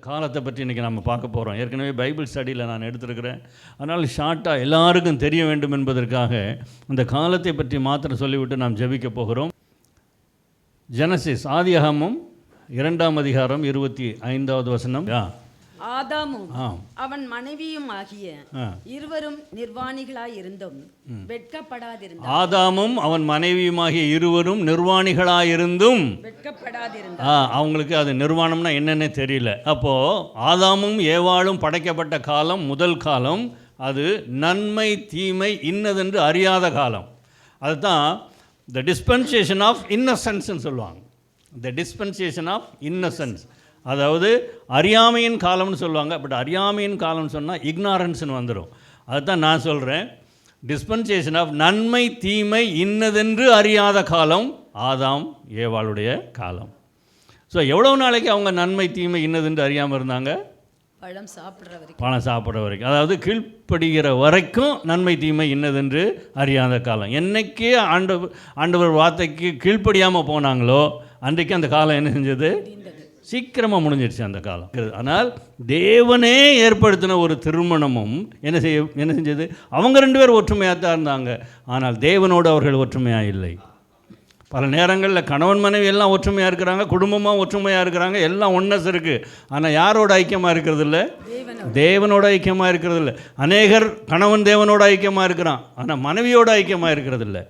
காலத்தை பற்றி இன்றைக்கி நம்ம பார்க்க போகிறோம். ஏற்கனவே பைபிள் ஸ்டடியில் நான் எடுத்திருக்கிறேன். அதனால் ஷார்ட்டாக எல்லாருக்கும் தெரிய வேண்டும் என்பதற்காக அந்த காலத்தை பற்றி மாத்திரம் சொல்லிவிட்டு நாம் ஜெபிக்க போகிறோம். ஜெனசிஸ் ஆதியாகமம் 2ஆம் அதிகாரம் 25வது வசனம். ஆதாமும் அவன் மனைவியும் ஆகிய இருவரும் நிர்வாணிகளாயிருந்தும் வெட்கப்படாதிருந்தார். ஆதாமும் அவன் மனைவியுமாகிய இருவரும் நிர்வாணிகளாயிருந்தும் வெட்கப்படாதிருந்தார். அவங்களுக்கு அது நிர்வாணம்னா என்னன்னே தெரியல. அப்போது ஆதாமும் ஏவாளும் படைக்கப்பட்ட காலம் முதல் காலம். அது நன்மை தீமை இன்னதென்று அறியாத காலம். அதுதான் த டிஸ்பென்சேஷன் ஆஃப் இன்னசென்ஸ்ன்னு சொல்லுவாங்க. த டிஸ்பென்சேஷன் ஆஃப் இன்னசென்ஸ், அதாவது அறியாமையின் காலம்னு சொல்லுவாங்க. பட் அறியாமையின் காலம்னு சொன்னால் இக்னாரன்ஸ்னு வந்துடும். அதுதான் நான் சொல்கிறேன். டிஸ்பென்சேஷன் ஆஃப் நன்மை தீமை இன்னதென்று அறியாத காலம் ஆதாம் ஏவாளுடைய காலம். ஸோ எவ்வளோ நாளைக்கு அவங்க நன்மை தீமை இன்னதென்று அறியாமல் இருந்தாங்க? பழம் சாப்பிட்ற வரைக்கும், அதாவது கீழ்ப்படுகிற வரைக்கும் நன்மை தீமை இன்னதென்று அறியாத காலம். என்னைக்கே ஆண்டவர் வார்த்தைக்கு கீழ்ப்படியாமல் போனாங்களோ அன்றைக்கு அந்த காலம் என்ன செஞ்சது? சீக்கிரமாக முடிஞ்சிடுச்சு அந்த காலம். ஆனால் தேவனே ஏற்படுத்தின ஒரு திருமணமும் என்ன செஞ்சது? அவங்க 2 பேர் ஒற்றுமையாக தான் இருந்தாங்க. ஆனால் தேவனோடு அவர்கள் ஒற்றுமையாக இல்லை. பல நேரங்களில் கணவன் மனைவி எல்லாம் ஒற்றுமையாக இருக்கிறாங்க, குடும்பமாக ஒற்றுமையாக இருக்கிறாங்க, எல்லாம் ஒன்னஸ் இருக்குது. ஆனால் யாரோட ஐக்கியமாக இருக்கிறது இல்லை? தேவனோட ஐக்கியமாக இருக்கிறது இல்லை. அநேகர் கணவன் தேவனோட ஐக்கியமாக இருக்கிறான், ஆனால் மனைவியோட ஐக்கியமாக இருக்கிறது இல்லை.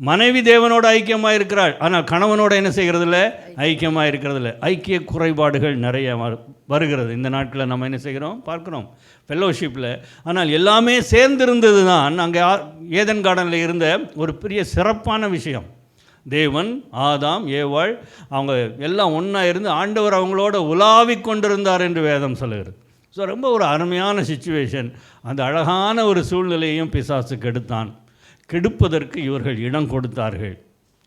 மனைவி தேவனோட ஐக்கியமாக இருக்கிறாள், ஆனால் கணவனோட என்ன செய்கிறது இல்லை? ஐக்கியமாக இருக்கிறது இல்லை. ஐக்கிய குறைபாடுகள் நிறைய வருகிறது இந்த நாட்களில். நம்ம என்ன செய்கிறோம்? பார்க்குறோம் ஃபெல்லோஷிப்பில். ஆனால் எல்லாமே சேர்ந்திருந்தது தான் அங்கே ஏதன் கார்டனில் இருந்த ஒரு பெரிய சிறப்பான விஷயம். தேவன், ஆதாம், ஏவாள் அவங்க எல்லாம் ஒன்றா இருந்து ஆண்டவர் அவங்களோட உலாவிக் கொண்டிருந்தார் என்று வேதம் சொல்லுகிறது. ஸோ ரொம்ப ஒரு அருமையான சிச்சுவேஷன். அந்த அழகான ஒரு சூழ்நிலையும் பிசாசு கெடுத்தான். கெடுப்பதற்கு இவர்கள் இடம் கொடுத்தார்கள்.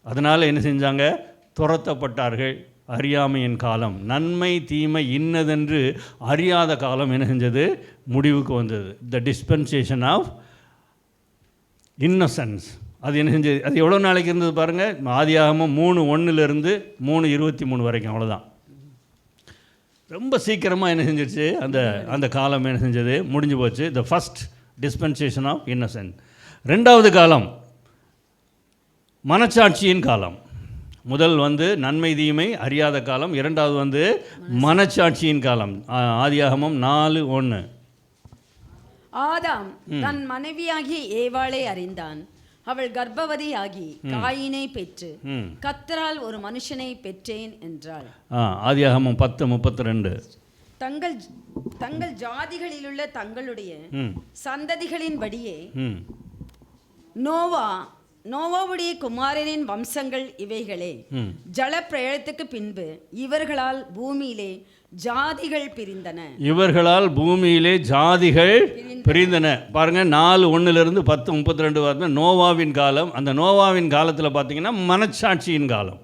அதனால் என்ன செஞ்சாங்க? துரத்தப்பட்டார்கள். அறியாமையின் காலம், நன்மை தீமை இன்னதென்று அறியாத காலம் என்ன செஞ்சது? முடிவுக்கு வந்தது. த டிஸ்பென்சேஷன் ஆஃப் இன்னசென்ஸ். அது என்ன செஞ்சது? அது எவ்வளோ நாளைக்கு இருந்தது பாருங்கள். ஆதியாகமம் 3:1 3:23 வரைக்கும், அவ்வளோதான். ரொம்ப சீக்கிரமாக என்ன செஞ்சிருச்சு? அந்த காலம் என்ன செஞ்சது? முடிஞ்சு போச்சு. The first dispensation of innocence. 2வது காலம் மனச்சாட்சியின் காலம். முதல் நன்மை தீமை அறியாத காலம். 2வது மனச்சாட்சியின் காலம். ஆதியாகமம் 4:1. ஆதாம் தன் மனைவியாகிய ஏவாளை அறிந்தான். அவள் கர்ப்பவதியாகி காயினை பெற்று கர்த்தரால் ஒரு மனுஷனை பெற்றேன் என்றாள். ஆதியாகமம் 10:32. தங்கள் ஜாதிகளிலுள்ள தங்களுடைய சந்ததிகளின்படியே நோவாவுடைய குமாரனின் வம்சங்கள் இவைகளே. ஜலப்பிரளயத்துக்கு பின்பு இவர்களால் பூமியிலே ஜாதிகள் பிரிந்தன. பாருங்க, 4:1 10:32 நோவாவின் காலம். அந்த நோவாவின் காலத்தில் பார்த்தீங்கன்னா மனச்சாட்சியின் காலம்,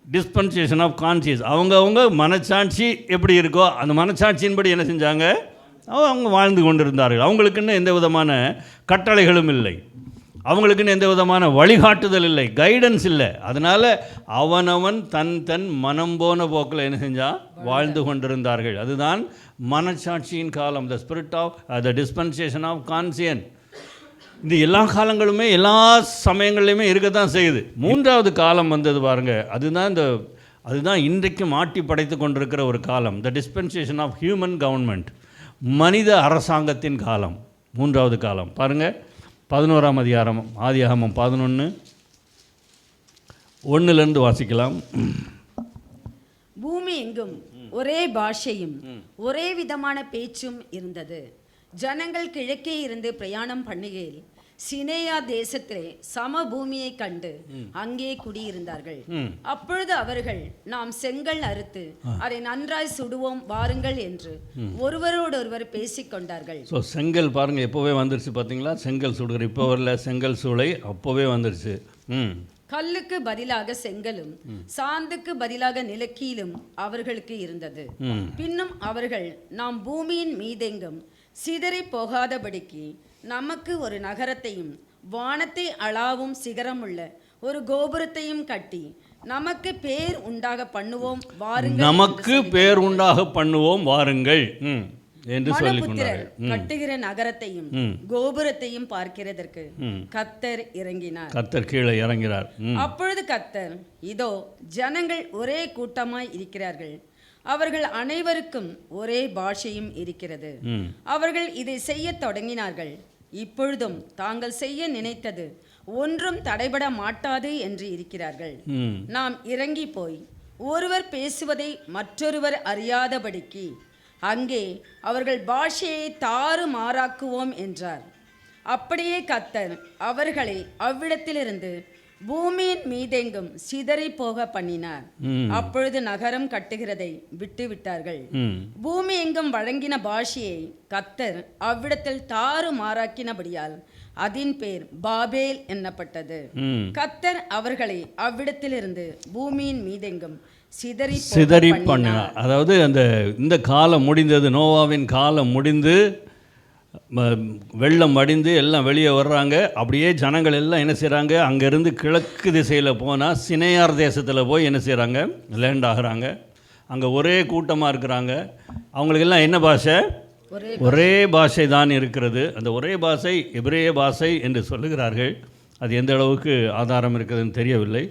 டிஸ்பென்சேஷன் ஆஃப் கான்சியஸ். அவங்க மனச்சாட்சி எப்படி இருக்கோ அந்த மனச்சாட்சியின்படி என்ன செஞ்சாங்க? அவங்க வாழ்ந்து கொண்டிருந்தார்கள். அவங்களுக்குன்னு எந்த விதமான கட்டளைகளும் இல்லை, அவங்களுக்குன்னு எந்த விதமான வழிகாட்டுதல் இல்லை, கைடன்ஸ் இல்லை. அதனால் அவனவன் தன் மனம் போன போக்கில் என்ன செஞ்சால் வாழ்ந்து கொண்டிருந்தார்கள். அதுதான் மனச்சாட்சியின் காலம், the spirit of the dispensation of conscience. இந்த எல்லா காலங்களுமே எல்லா சமயங்கள்லையுமே இருக்கத்தான் செய்யுது. 3வது காலம் வந்தது பாருங்கள். அதுதான் இன்றைக்கு மாட்டி படைத்து கொண்டிருக்கிற ஒரு காலம், த டிஸ்பென்சேஷன் ஆஃப் ஹியூமன் கவர்மெண்ட், மனித அரசாங்கத்தின் காலம். 3வது காலம் பாருங்கள். 11ஆம் அதிகாரம் ஆதியாகமம் 11:1 வாசிக்கலாம். பூமி எங்கும் ஒரே பாஷையும் ஒரே விதமான பேச்சும் இருந்தது. ஜனங்கள் கிழக்கே இருந்து பிரயாணம் பண்ணுகையில் சினேயா தேசத்திலே சமபூமியை கண்டு அங்கே குடியிருந்தார்கள். அப்பொழுது அவர்கள், நாம் செங்கல் அறுத்து அதை நன்றாய் சுடுவோம் வாருங்கள் என்று ஒருவரோடொருவர் பேசிக்கொண்டார்கள். ஸோ செங்கல் பாருங்கள் எப்போவே வந்துருச்சு பார்த்தீங்களா? செங்கல் சுடுகிற இப்போ வரல, செங்கல் சூளை அப்போவே வந்துருச்சு. கல்லுக்கு பதிலாக செங்கலும் சாந்துக்கு பதிலாக நிலக்கீலும் அவர்களுக்கு இருந்தது. பின்னும் அவர்கள், நாம் பூமியின் மீதெங்கும் சிதறி போகாதபடிக்கு நமக்கு ஒரு நகரத்தையும் வானத்தை அளாவும் சிகரமுள்ள ஒரு கோபுரத்தையும் கட்டி நமக்கு பேர் உண்டாக பண்ணுவோம் வாருங்கள். நமக்கு பேர் உண்டாக பண்ணுவோம் வாருங்கள் என்று சொல்லிக் மனுபுத்திரர் கொண்டார்கள். கட்டுகிற நகரத்தையும் கோபுரத்தையும் பார்க்கிறதற்கு கர்த்தர் இறங்கினார். கர்த்தர் கீழே இறங்கிறார். அப்பொழுது கர்த்தர், இதோ ஜனங்கள் ஒரே கூட்டமாய் இருக்கிறார்கள், அவர்கள் அனைவருக்கும் ஒரே பாஷையும் இருக்கிறது. அவர்கள் இதை செய்ய தொடங்கினார்கள். இப்பொழுதும் தாங்கள் செய்ய நினைத்தது ஒன்றும் தடைபட மாட்டாது என்று இருக்கிறார்கள். நாம் இறங்கி போய் ஒருவர் பேசுவதை மற்றொருவர் அறியாதபடிக்கு அங்கே அவர்கள் பாஷையை தாறுமாறாக்குவோம் என்றார். அப்படியே கர்த்தர் அவர்களை அவ்விடத்திலிருந்து பூமியின் மீதெங்கும் சிதறி போக பண்ணினார். அப்பொழுது நகரம் கட்டுகிறதை விட்டுவிட்டார்கள். பூமி எங்கும் வழங்கின பாஷையை கர்த்தர் அவ்விடத்தில் தாறுமாறாக்கினபடியால் அதன் பேர் பாபேல் என்னப்பட்டது. கர்த்தர் அவர்களை அவ்விடத்திலிருந்து பூமியின் மீதெங்கும் சிதறி பண்ணினார். அதாவது இந்த காலம் முடிந்தது, நோவாவின் காலம் முடிந்து வெள்ளம் வடிந்து எல்லாம் வெளியே வர்றாங்க. அப்படியே ஜனங்கள் எல்லாம் என்ன செய்கிறாங்க, அங்கேருந்து கிழக்கு திசையில் போனால் சினையார் தேசத்தில் போய் என்ன செய்கிறாங்க, லேண்ட் ஆகுறாங்க. அங்கே ஒரே கூட்டமாக இருக்கிறாங்க. அவங்களுக்கெல்லாம் என்ன பாஷை? ஒரே பாஷை தான் இருக்கிறது. அந்த ஒரே பாஷை எபிரேய பாஷை என்று சொல்லுகிறார்கள். அது எந்த அளவுக்கு ஆதாரம் இருக்குதுன்னு தெரியவில்லை.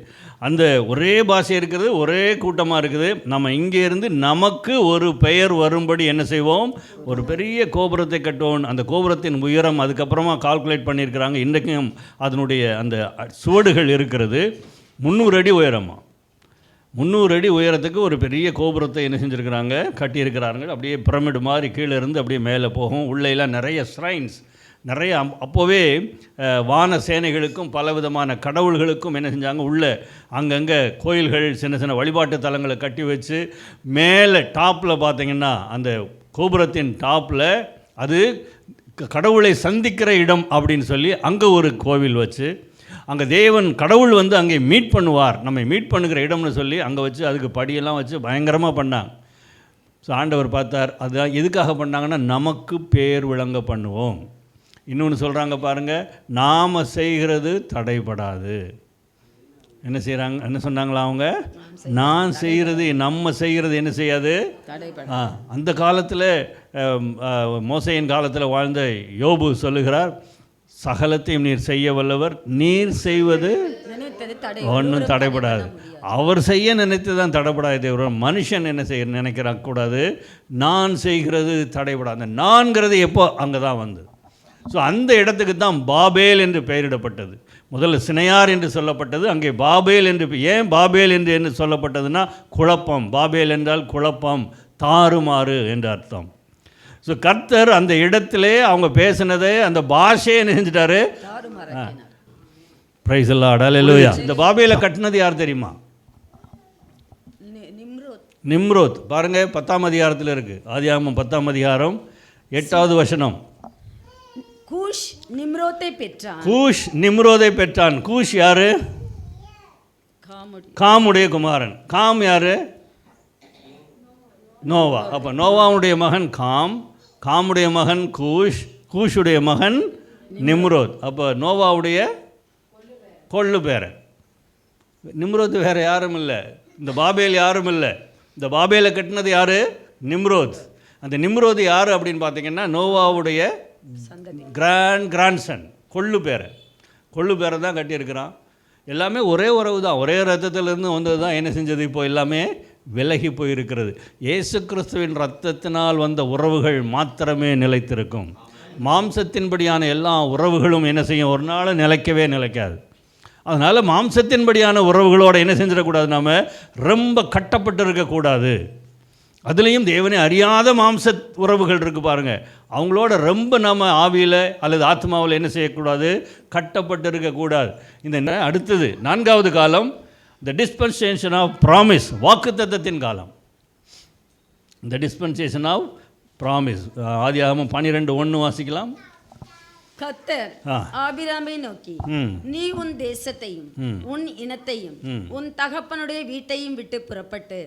அந்த ஒரே பாஷை இருக்கிறது, ஒரே கூட்டமாக இருக்குது. நம்ம இங்கே இருந்து நமக்கு ஒரு பெயர் வரும்படி என்ன செய்வோம், ஒரு பெரிய கோபுரத்தை கட்டுவோம். அந்த கோபுரத்தின் உயரம் அதுக்கப்புறமா கால்குலேட் பண்ணியிருக்கிறாங்க. இன்றைக்கும் அதனுடைய அந்த சுவடுகள் இருக்கிறது 300 அடி உயரமாக. 300 அடி உயரத்துக்கு ஒரு பெரிய கோபுரத்தை என்ன செஞ்சுருக்கிறாங்க, கட்டியிருக்கிறார்கள். அப்படியே பிரமிடு மாதிரி கீழே இருந்து அப்படியே மேலே போகும். உள்ளேலாம் நிறைய ஸ்ரைன்ஸ், நிறைய அப்போவே வான சேனைகளுக்கும் பலவிதமான கடவுள்களுக்கும் என்ன செஞ்சாங்க, உள்ளே அங்கங்கே கோயில்கள், சின்ன சின்ன வழிபாட்டு தலங்களை கட்டி வச்சு மேலே டாப்பில் பார்த்திங்கன்னா அந்த கோபுரத்தின் டாப்பில் அது கடவுளை சந்திக்கிற இடம் அப்படின்னு சொல்லி அங்கே ஒரு கோவில் வச்சு, அங்கே தேவன் கடவுள் வந்து அங்கே மீட் பண்ணுவார், நம்மை மீட் பண்ணுகிற இடம்னு சொல்லி அங்கே வச்சு அதுக்கு படியெல்லாம் வச்சு பயங்கரமாக பண்ணாங்க. ஸோ ஆண்டவர் பார்த்தார், அதுதான் எதுக்காக பண்ணாங்கன்னா நமக்கு பேர் விளங்க பண்ணுவோம். இன்னொன்று சொல்கிறாங்க பாருங்கள், நாம் செய்கிறது தடைபடாது. என்ன செய்கிறாங்க, என்ன சொன்னாங்களா அவங்க, நான் செய்கிறது நம்ம செய்கிறது என்ன செய்யாது. அந்த காலத்தில் மோசையின் காலத்தில் வாழ்ந்த யோபு சொல்லுகிறார், சகலத்தையும் நீர் செய்ய வல்லவர், நீர் செய்வது ஒன்றும் தடைபடாது. அவர் செய்ய நினைத்து தான் தடைபடாது தவிர மனுஷன் என்ன செய்ய நினைக்கிறாங்க கூடாது. நான் செய்கிறது தடைபடாது. அந்த நான்கிறது எப்போ அங்கே தான் வந்து. ஸோ அந்த இடத்துக்கு தான் பாபேல் என்று பெயரிடப்பட்டது. முதல்ல சினையார் என்று சொல்லப்பட்டது, அங்கே பாபேல் என்று. ஏன் பாபேல் என்று சொல்லப்பட்டதுன்னா குழப்பம். பாபேல் என்றால் குழப்பம், தாறுமாறு என்று அர்த்தம். ஸோ கர்த்தர் அந்த இடத்திலே அவங்க பேசினதை அந்த பாஷையை நினைஞ்சிட்டாரு. பிரைஸ் தி லார்ட், ஹல்லேலூயா. இந்த பாபேலை கட்டினது யார் தெரியுமா? நிம்ரோத். பாருங்க 10ஆம் அதிகாரத்தில் இருக்குது. ஆதியாகமம் 10ஆம் அதிகாரம் 8வது வசனம். கூஷ் நிம்ரோதை பெற்றான். கூஷ் நிம்ரோதை பெற்றான். கூஷ் யாரு? காமுடைய குமாரன். காம் யாரு? நோவா. அப்போ நோவாவுடைய மகன் காம், காமுடைய மகன் கூஷ், கூஷுடைய மகன் நிம்ரோத். அப்போ நோவாவுடைய கொள்ளு பேரன். நிம்ரோத் வேறு யாரும் இல்லை, இந்த பாபேல் யாரும் இல்லை. இந்த பாபேலை கட்டினது யார்? நிம்ரோத். அந்த நிம்ரோத் யார் அப்படின்னு பார்த்தீங்கன்னா நோவாவுடைய கிராண்ட்சன், கொள்ளு பேரை தான் கட்டியிருக்கிறான். எல்லாமே ஒரே உறவு தான், ஒரே ரத்தத்திலிருந்து வந்தது தான் என்ன செஞ்சது, இப்போ எல்லாமே விலகி போயிருக்கிறது. இயேசு கிறிஸ்துவின் இரத்தத்தினால் வந்த உறவுகள் மாத்திரமே நிலைத்திருக்கும். மாம்சத்தின்படியான எல்லா உறவுகளும் என்ன செய்யும், ஒரு நாள் நிலைக்கவே நிலைக்காது. அதனால் மாம்சத்தின்படியான உறவுகளோடு என்ன செஞ்சிடக்கூடாது, நாம் ரொம்ப கட்டப்பட்டு இருக்கக்கூடாது. அதுலேயும் தேவனை அறியாத மாம்ச உறவுகள் இருக்குது பாருங்கள், அவங்களோட ரொம்ப நம்ம ஆவியில் அல்லது ஆத்மாவில் என்ன செய்யக்கூடாது, கட்டப்பட்டு இருக்கக்கூடாது. இந்த அடுத்தது 4வது காலம், த டிஸ்பென்சேஷன் ஆஃப் ப்ராமிஸ், வாக்குத்தத்தத்தின் காலம். த டிஸ்பென்சேஷன் ஆஃப் ப்ராமிஸ். ஆதியாகமம் 12:1 வாசிக்கலாம். கர்த்தர் ஆபிராமை நோக்கி, நீ உன் தேசத்தையும் உன் இனத்தையும் உன் தகப்பனுடைய வீட்டையும் விட்டு புறப்பட்டு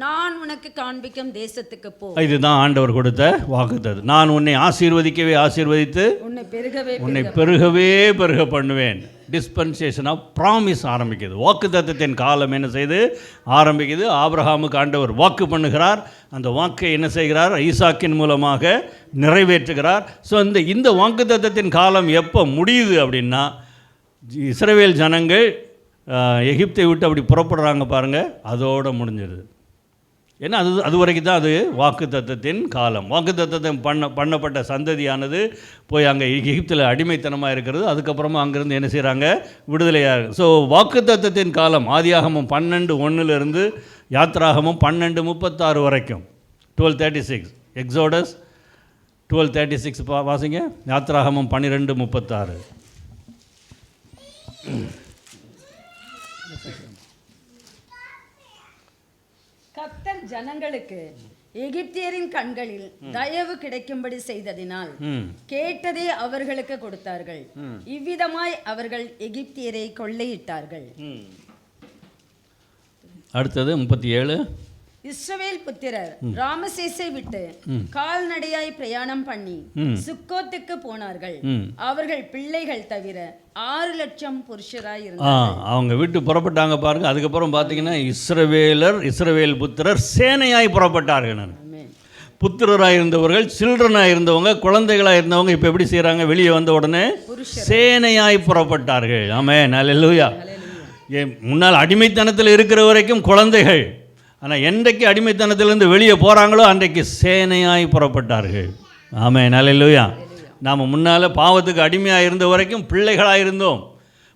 நான் உனக்கு காண்பிக்கும் தேசத்துக்கு போ. இதுதான் ஆண்டவர் கொடுத்த வாக்குத்தத்தம். நான் உன்னை ஆசீர்வதிக்கவே ஆசீர்வதித்து உன்னை பெருகவே பெருக பண்ணுவேன். டிஸ்பென்சேஷன் ஆஃப் ப்ராமிஸ் ஆரம்பிக்குது. வாக்குத்தத்தத்தின் காலம் என்ன செய்து ஆரம்பிக்குது. ஆபிரகாமுக்கு ஆண்டவர் வாக்கு பண்ணுகிறார். அந்த வாக்கை என்ன செய்கிறார்? ஈசாக்கின் மூலமாக நிறைவேற்றுகிறார். ஸோ இந்த வாக்குத்தத்தத்தின் காலம் எப்போ முடியுது அப்படின்னா, இஸ்ரவேல் ஜனங்கள் எகிப்தை விட்டு அப்படி புறப்படுறாங்க பாருங்கள், அதோடு முடிஞ்சிடுது. ஏன்னா அது வரைக்கும் தான் அது வாக்குத்தத்தத்தின் காலம். வாக்குத்தத்தம் பண்ணப்பட்ட சந்ததியானது போய் அங்கே எகிப்தில் அடிமைத்தனமாக இருக்கிறது. அதுக்கப்புறமா அங்கேருந்து என்ன செய்கிறாங்க? விடுதலையாக. ஸோ வாக்குத்தத்தத்தின் காலம் ஆதியாகமம் 12:1 யாத்ராகமம் 12:36 வரைக்கும், 12:36. எக்ஸோடஸ் 12:36 வாசிங்க. யாத்ராகமம் 12:36. கர்த்தர் ஜனங்களுக்கு எகிப்தியரின் கண்களில் தயவு கிடைக்கும்படி செய்ததினால் கேட்டதே அவர்களுக்கு கொடுத்தார்கள். இவ்விதமாய் அவர்கள் எகிப்தியரை கொள்ளையிட்டார்கள். அடுத்தது 37. இஸ்ரவேல் புத்திரர் ராமசேசை விட்டு கால்நடையாய் பிரயாணம் பண்ணி சுக்கோத்துக்கு போனார்கள். அவர்கள் பிள்ளைகள் தவிர 6,00,000 புருஷராய் இருந்தார்கள். அவங்க விட்டு புறப்பட்டாங்க பாருங்க. அதுக்கப்புறம் பார்த்தீங்கன்னா இஸ்ரவேல் புத்திரர் சேனையாய் புறப்பட்டார்கள். புத்திரராக இருந்தவர்கள், சில்ட்ரனாக இருந்தவங்க, குழந்தைகளாக இருந்தவங்க இப்போ எப்படி செய்கிறாங்க? வெளியே வந்த உடனே சேனையாய் புறப்பட்டார்கள். ஆமென், அல்லேலூயா. முன்னால் அடிமைத்தனத்தில் இருக்கிற வரைக்கும் குழந்தைகள், ஆனால் என்றைக்கு அடிமைத்தனத்திலிருந்து வெளியே போகிறாங்களோ அன்றைக்கு சேனையாய் புறப்பட்டார்கள். ஆமென், அல்லேலூயா. நாம் முன்னால் பாவத்துக்கு அடிமையாக இருந்த வரைக்கும் பிள்ளைகளாக இருந்தோம்,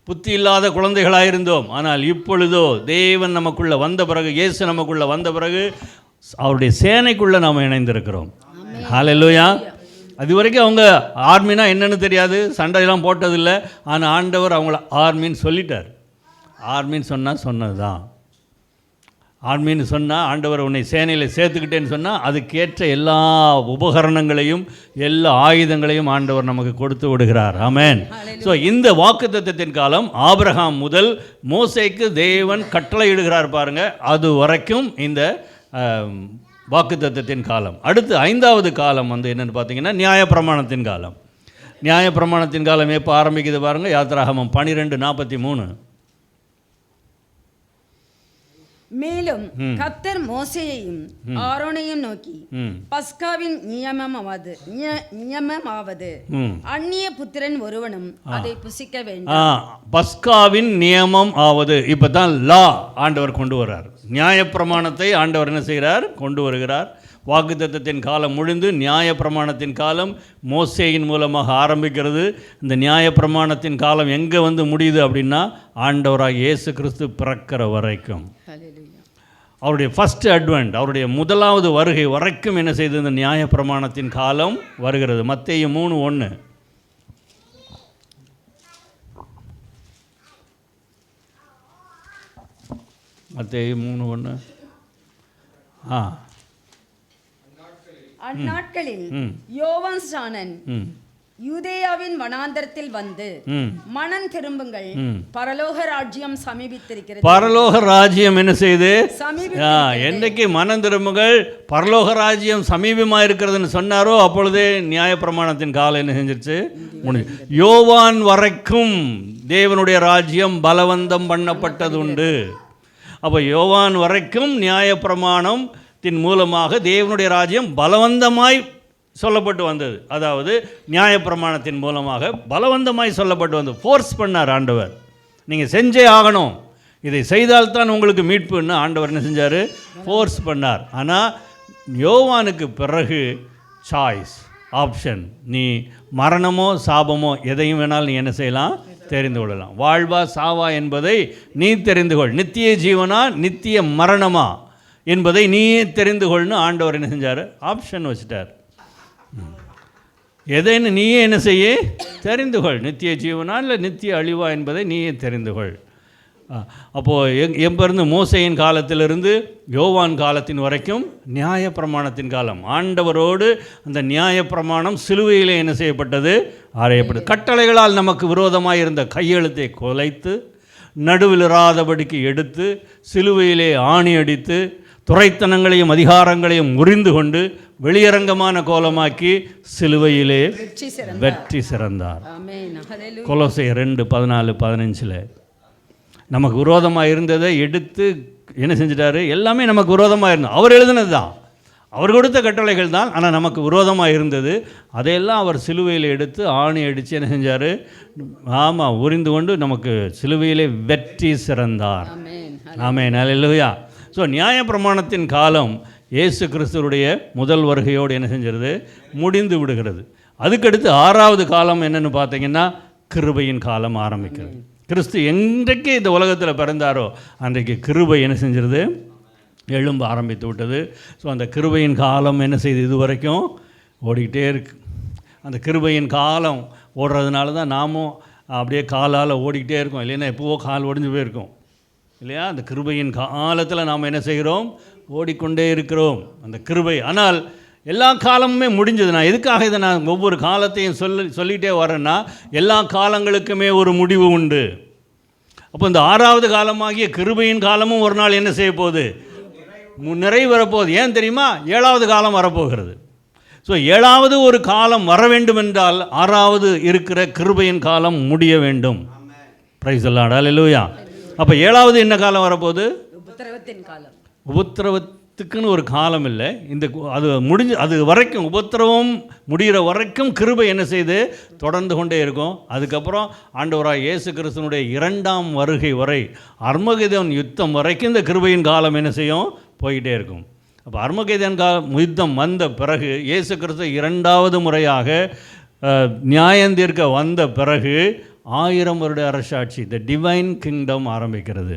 புத்தி இல்லாத குழந்தைகளாக இருந்தோம். ஆனால் இப்பொழுதோ தேவன் நமக்குள்ளே வந்த பிறகு, இயேசு நமக்குள்ளே வந்த பிறகு அவருடைய சேனைக்குள்ளே நாம் இணைந்திருக்கிறோம். அல்லேலூயா. அது வரைக்கும் அவங்க ஆர்மினா என்னன்னு தெரியாது, சண்டையெல்லாம் போட்டதில்லை. ஆனால் ஆண்டவர் அவங்கள ஆர்மின்னு சொல்லிட்டார். ஆர்மின்னு சொன்னால் சொன்னது தான். ஆர்மின்னு சொன்னால் ஆண்டவர் உன்னை சேனையில் சேர்த்துக்கிட்டேன்னு சொன்னால் அதுக்கேற்ற எல்லா உபகரணங்களையும் எல்லா ஆயுதங்களையும் ஆண்டவர் நமக்கு கொடுத்து விடுகிறார். ஆமென். ஸோ இந்த வாக்குத்தத்தத்தின் காலம் ஆபிரகாம் முதல் மோசேக்கு தேவன் கட்டளையிடுகிறார் பாருங்க, அது வரைக்கும் இந்த வாக்குத்தத்தத்தின் காலம். அடுத்து 5வது காலம் என்னென்னு பார்த்தீங்கன்னா நியாயப்பிரமாணத்தின் காலம். நியாயப்பிரமாணத்தின் காலம் எப்போ ஆரம்பிக்குது பாருங்கள். யாத்ராகமம் 12:43. மேலும் கர்த்தர் மோசேயையும் ஆரோனையும் நோக்கி, பஸ்காவின் நியமமாவது அந்நிய புத்திரன் ஒருவனும் அதை புசிக்க வேண்டும். பஸ்காவின் நியமம் ஆவது, இப்போ தான் லா ஆண்டவர் கொண்டு வர்றார். நியாயப்பிரமாணத்தை ஆண்டவர் என்ன செய்கிறார்? கொண்டு வருகிறார். வாக்குத்தத்தத்தின் காலம் முடிந்து நியாயப்பிரமாணத்தின் காலம் மோசேயின் மூலமாக ஆரம்பிக்கிறது. இந்த நியாயப்பிரமாணத்தின் காலம் எங்கே முடியுது அப்படின்னா, ஆண்டவராக இயேசு கிறிஸ்து பிறக்கிற வரைக்கும், அவருடைய ஃபஸ்ட் அட்வென்ட், அவருடைய முதலாவது வருகை வரைக்கும் என்ன செய்து இந்த நியாயப்பிரமாணத்தின் காலம் வருகிறது. மத்தேயு 3:1. மத்தேயு 3:1. அந்நாட்களில் யோவான் ஸ்நானன் யூதேயாவின் வனாந்தரத்தில் வந்து, மனம் திரும்புங்கள், பரலோக ராஜ்யம் சமீபித்திருக்கிறது. பரலோக ராஜ்யம் என்ன செய்து? என்றைக்கு மனம் திரும்புங்கள், பரலோக ராஜ்யம் சமீபமாக இருக்கிறதுன்னு சொன்னாரோ அப்பொழுதே நியாயப்பிரமாணத்தின் காலம் என்ன செஞ்சிருச்சு? முடிஞ்சு. யோவான் வரைக்கும் தேவனுடைய ராஜ்யம் பலவந்தம் பண்ணப்பட்டது உண்டு. அப்போ யோவான் வரைக்கும் நியாயப்பிரமாணத்தின் மூலமாக தேவனுடைய ராஜ்யம் பலவந்தமாய் சொல்லப்பட்டு வந்தது. அதாவது நியாயப்பிரமாணத்தின் மூலமாக பலவந்தமாய் சொல்லப்பட்டு வந்தது. ஃபோர்ஸ் பண்ணார் ஆண்டவர், நீங்கள் செஞ்சே ஆகணும், இதை செய்தால்தான் உங்களுக்கு மீட்புன்னு ஆண்டவர் என்ன செஞ்சார்? ஃபோர்ஸ் பண்ணார். ஆனால் யோவானுக்கு பிறகு சாய்ஸ், ஆப்ஷன், நீ மரணமோ சாபமோ எதையும் வேணாலும் நீ என்ன செய்யலாம்? தெரிந்து கொள்ளலாம். வாழ்வா சாவா என்பதை நீ தெரிந்து கொள், நித்திய ஜீவனா நித்திய மரணமா என்பதை நீயே தெரிந்து கொள்னு ஆண்டவர் என்ன செஞ்சார்? ஆப்ஷன் வச்சுட்டார். எதைன்னு நீயே என்ன செய்ய? தெரிந்து கொள். நித்திய ஜீவனா இல்லை நித்திய அழிவா என்பதை நீயே தெரிந்து கொள். அப்போது எம்பிருந்து மோசேயின் காலத்திலிருந்து யோவான் காலத்தின் வரைக்கும் நியாயப்பிரமாணத்தின் காலம். ஆண்டவரோடு அந்த நியாயப்பிரமாணம் சிலுவையிலே என்ன செய்யப்பட்டது? அறையப்பட்டது. கட்டளைகளால் நமக்கு விரோதமாக இருந்த கையெழுத்தை குலைத்து, நடுவில் இராதபடிக்கு எடுத்து, சிலுவையிலே ஆணி அடித்து, துரைத்தனங்களையும் அதிகாரங்களையும் முறிந்து கொண்டு வெளியரங்கமான கோலமாக்கி சிலுவையிலே வெற்றி சிறந்தார். கொலோசையர் 2:14-15 நமக்கு விரோதமாக இருந்ததை எடுத்து என்ன செஞ்சிட்டாரு? எல்லாமே நமக்கு விரோதமாக இருந்தது. அவர் எழுதினது தான், அவர் கொடுத்த கட்டளைகள் தான், ஆனால் நமக்கு விரோதமாக இருந்தது. அதையெல்லாம் அவர் சிலுவையில் எடுத்து ஆணி அடித்து என்ன செஞ்சார்? ஆமாம், உரிந்து கொண்டு நமக்கு சிலுவையிலே வெற்றி சிறந்தார். ஆமென், அல்லேலூயா. ஸோ நியாயப்பிரமாணத்தின் காலம் இயேசு கிறிஸ்துவுடைய முதல் வருகையோடு என்ன செஞ்சிருது? முடிந்து விடுகிறது. அதுக்கடுத்து 6வது காலம் என்னென்னு பார்த்தீங்கன்னா கிருபையின் காலம் ஆரம்பிக்கிறது. கிறிஸ்து என்றைக்கு இந்த உலகத்தில் பிறந்தாரோ அன்றைக்கு கிருபை என்ன செஞ்சிருது? எழும்ப ஆரம்பித்து விட்டது. ஸோ அந்த கிருபையின் காலம் என்ன செய்யுது? இது வரைக்கும் ஓடிக்கிட்டே இருக்குது. அந்த கிருபையின் காலம் ஓடுறதுனால தான் நாமும் அப்படியே காலால் ஓடிக்கிட்டே இருக்கோம். இல்லைன்னா எப்போவோ கால் ஒடிஞ்சு போயிருக்கோம் இல்லையா? அந்த கிருபையின் காலத்தில் நாம் என்ன செய்கிறோம்? ஓடிக்கொண்டே இருக்கிறோம். அந்த கிருபை. ஆனால் எல்லா காலமுமே முடிஞ்சது. நான் எதுக்காக இதை நான் ஒவ்வொரு காலத்தையும் சொல்லிகிட்டே வரேன்னா, எல்லா காலங்களுக்குமே ஒரு முடிவு உண்டு. அப்போ இந்த 6வது காலமாகிய கிருபையின் காலமும் ஒரு நாள் என்ன செய்ய போகுது? நிறைவு வரப்போகுது. ஏன் தெரியுமா? 7வது காலம் வரப்போகிறது. ஸோ 7வது ஒரு காலம் வர வேண்டும் என்றால் 6வது இருக்கிற கிருபையின் காலம் முடிய வேண்டும். பிரைஸ் தி லார்ட், அல்லேலூயா. அப்போ 7வது என்ன காலம் வரப்போகுது? உபத்திரவத்தின் காலம். உபத்திரவத்துக்குன்னு ஒரு காலம் இல்லை. அது முடிஞ்சு அது வரைக்கும், உபத்திரவம் முடிகிற வரைக்கும் கிருபை என்ன செய்து தொடர்ந்து கொண்டே இருக்கும். அதுக்கப்புறம் ஆண்டவராக இயேசு கிறிஸ்துனுடைய 2ஆம் வருகை வரை, அர்மகெதோன் யுத்தம் வரைக்கும் இந்த கிருபையின் காலம் என்ன செய்யும்? போய்கிட்டே இருக்கும். அப்போ அர்மகெதோன் யுத்தம் வந்த பிறகு இயேசு கிறிஸ்து 2வது முறையாக நியாயந்தீர்க்க வந்த பிறகு 1000 வருட அரசாட்சி, த டிவைன் கிங்டம் ஆரம்பிக்கிறது.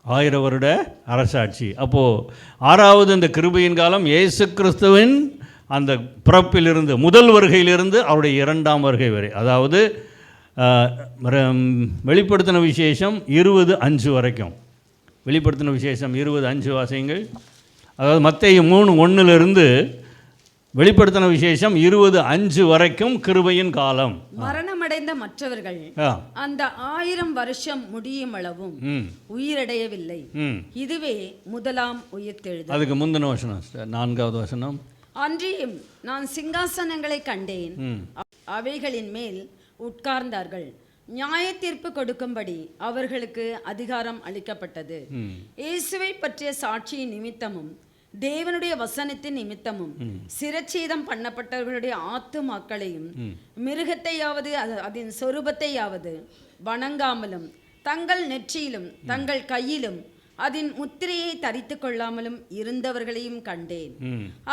1000 வருட அரசாட்சி. அப்போது 6வது இந்த கிருபையின் காலம் இயேசு கிறிஸ்துவின் அந்த பிறப்பிலிருந்து, முதல் வருகையிலிருந்து அவருடைய 2ஆம் வருகை வரை, அதாவது வெளிப்படுத்தின விசேஷம் 20:5 வரைக்கும். வெளிப்படுத்தின விசேஷம் 20:5 வாசியுங்கள். அதாவது மத்தேயு 3:1 வெளிப்படுத்தின விசேஷம் 20:5 வரைக்கும் கிருபையின் காலம். மரணமடைந்த மற்றவர்கள் அந்த 1000 வருஷம் முடியும் அளவும் உயிரடையவில்லை. இதுவே முதலாம் உயிர்த்தெழுதல். அதுக்கு முந்தின வசனம் 4வது வசனம். அன்றியும் நான் சிங்காசனங்களை கண்டேன், அவைகளின் மேல் உட்கார்ந்தார்கள், நியாய தீர்ப்பு கொடுக்கும்படி அவர்களுக்கு அதிகாரம் அளிக்கப்பட்டது. இயேசுவை பற்றிய சாட்சியின் நிமித்தமும் தேவனுடைய வசனத்தின் நிமித்தமும் சிரச்சேதம் பண்ணப்பட்டவர்களுடைய ஆத்துமாக்களையும் மிருகத்தையாவது அதன் சொரூபத்தையாவது வணங்காமலும் தங்கள் நெற்றியிலும் தங்கள் கையிலும் அதன் முத்திரையை தரித்து கொள்ளாமலும் இருந்தவர்களையும் கண்டேன்.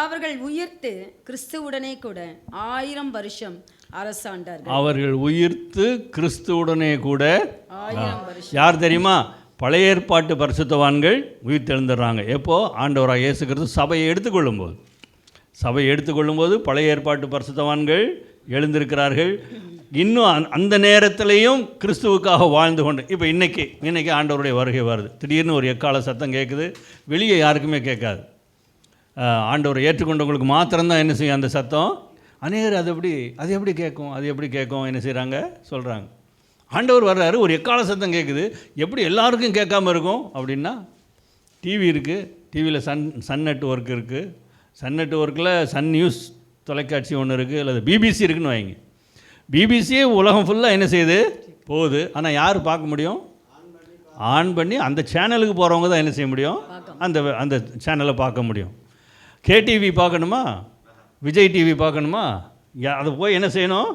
அவர்கள் உயிர்த்து கிறிஸ்துவுடனே கூட 1000 வருஷம் அரசாண்டார்கள். அவர்கள் உயிர்த்து கிறிஸ்துவுடனே கூட 1000 வருஷம். யார் தெரியுமா? பழைய ஏற்பாட்டு பரிசுத்தவான்கள் உயிர் தெழுந்துடுறாங்க. எப்போ? ஆண்டவராக இயேசு கிறிஸ்து சபையை எடுத்துக்கொள்ளும்போது பழைய ஏற்பாட்டு பரிசுத்தவான்கள் எழுந்திருக்கிறார்கள். இன்னும் அந்த நேரத்திலையும் கிறிஸ்துவுக்காக வாழ்ந்து கொண்டு, இப்போ இன்றைக்கி ஆண்டவருடைய வருகை வருது. திடீர்னு ஒரு எக்கால சத்தம் கேட்குது. வெளியே யாருக்குமே கேட்காது. ஆண்டவரை ஏற்றுக்கொண்டவங்களுக்கு மாத்திரம்தான் என்ன செய்யும் அந்த சத்தம். அநேகர் அது எப்படி கேட்கும் என்ன செய்கிறாங்க? சொல்கிறாங்க. ஆண்டவர் வர்றாரு, ஒரு எக்கால சத்தம் கேட்குது. எப்படி எல்லாருக்கும் கேட்காம இருக்கும் அப்படின்னா, டிவி இருக்குது, டிவியில் சன் நெட்வொர்க் இருக்குது, சன் நெட்வொர்க்கில் சன் நியூஸ் தொலைக்காட்சி ஒன்று இருக்குது, அல்லது பிபிசி இருக்குதுன்னு வைங்க. பிபிசியே உலகம் ஃபுல்லாக என்ன செய்யுது? போகுது. ஆனால் யார் பார்க்க முடியும்? ஆன் பண்ணி அந்த சேனலுக்கு போகிறவங்க தான் என்ன செய்ய முடியும்? அந்த சேனலை பார்க்க முடியும். கேடிவி பார்க்கணுமா, விஜய் டிவி பார்க்கணுமா, அதை போய் என்ன செய்யணும்?